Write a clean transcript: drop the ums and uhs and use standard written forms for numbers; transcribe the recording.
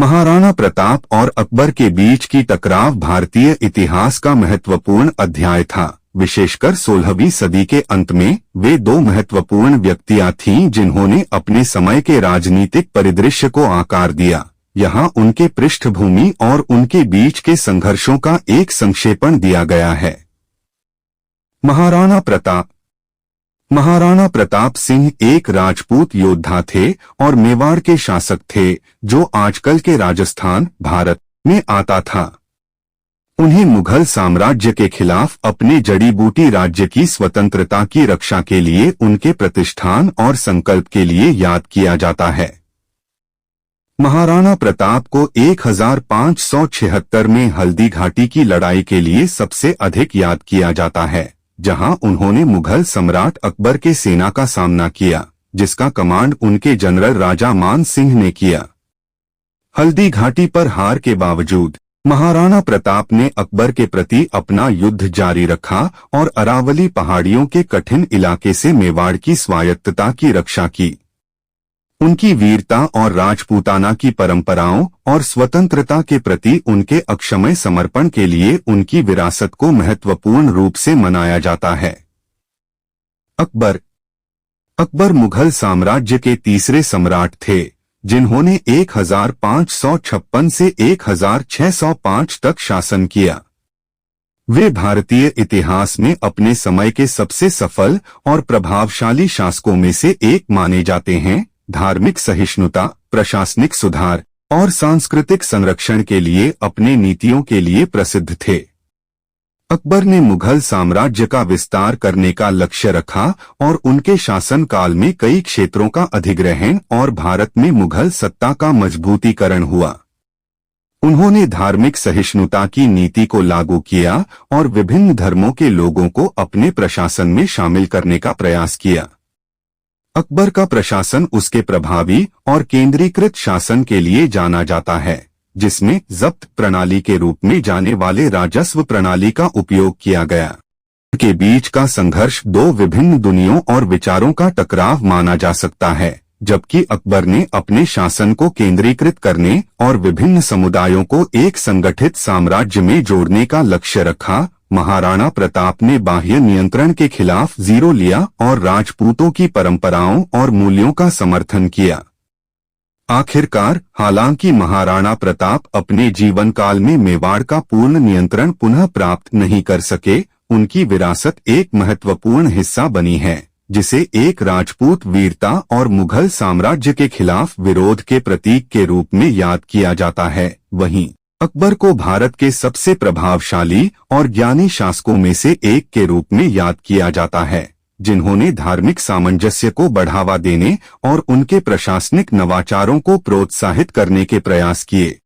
महाराणा प्रताप और अकबर के बीच की टकराव भारतीय इतिहास का महत्वपूर्ण अध्याय था। विशेषकर 16वीं सदी के अंत में वे दो महत्वपूर्ण व्यक्तियां थीं जिन्होंने अपने समय के राजनीतिक परिदृश्य को आकार दिया। यहाँ उनके पृष्ठभूमि और उनके बीच के संघर्षों का एक संक्षेपण दिया गया है। महाराणा प्रताप सिंह एक राजपूत योद्धा थे और मेवाड़ के शासक थे, जो आजकल के राजस्थान, भारत में आता था। उन्हें मुगल साम्राज्य के खिलाफ अपने जड़ी बूटी राज्य की स्वतंत्रता की रक्षा के लिए उनके प्रतिष्ठान और संकल्प के लिए याद किया जाता है। महाराणा प्रताप को 1576 में हल्दी घाटी की लड़ाई के लिए सबसे अधिक याद किया जाता है, जहां उन्होंने मुगल सम्राट अकबर के सेना का सामना किया, जिसका कमांड उनके जनरल राजा मान सिंह ने किया। हल्दी घाटी पर हार के बावजूद महाराणा प्रताप ने अकबर के प्रति अपना युद्ध जारी रखा और अरावली पहाड़ियों के कठिन इलाके से मेवाड़ की स्वायत्तता की रक्षा की। उनकी वीरता और राजपूताना की परंपराओं और स्वतंत्रता के प्रति उनके अक्षम्य समर्पण के लिए उनकी विरासत को महत्वपूर्ण रूप से मनाया जाता है। अकबर मुगल साम्राज्य के तीसरे सम्राट थे, जिन्होंने 1556 से 1605 तक शासन किया। वे भारतीय इतिहास में अपने समय के सबसे सफल और प्रभावशाली शासकों में से एक माने जाते हैं। धार्मिक सहिष्णुता, प्रशासनिक सुधार और सांस्कृतिक संरक्षण के लिए अपने नीतियों के लिए प्रसिद्ध थे। अकबर ने मुगल साम्राज्य का विस्तार करने का लक्ष्य रखा और उनके शासनकाल में कई क्षेत्रों का अधिग्रहण और भारत में मुगल सत्ता का मजबूतीकरण हुआ। उन्होंने धार्मिक सहिष्णुता की नीति को लागू किया और विभिन्न धर्मों के लोगों को अपने प्रशासन में शामिल करने का प्रयास किया। अकबर का प्रशासन उसके प्रभावी और केंद्रीकृत शासन के लिए जाना जाता है, जिसमें जब्त प्रणाली के रूप में जाने वाले राजस्व प्रणाली का उपयोग किया गया। के बीच का संघर्ष दो विभिन्न दुनियाओं और विचारों का टकराव माना जा सकता है। जबकि अकबर ने अपने शासन को केंद्रीकृत करने और विभिन्न समुदायों को एक संगठित साम्राज्य में जोड़ने का लक्ष्य रखा, महाराणा प्रताप ने बाह्य नियंत्रण के खिलाफ जीरो लिया और राजपूतों की परंपराओं और मूल्यों का समर्थन किया। आखिरकार, हालांकि महाराणा प्रताप अपने जीवन काल में मेवाड़ का पूर्ण नियंत्रण पुनः प्राप्त नहीं कर सके, उनकी विरासत एक महत्वपूर्ण हिस्सा बनी है, जिसे एक राजपूत वीरता और मुगल साम्राज्य के खिलाफ विरोध के प्रतीक के रूप में याद किया जाता है। वहीं अकबर को भारत के सबसे प्रभावशाली और ज्ञानी शासकों में से एक के रूप में याद किया जाता है, जिन्होंने धार्मिक सामंजस्य को बढ़ावा देने और उनके प्रशासनिक नवाचारों को प्रोत्साहित करने के प्रयास किए।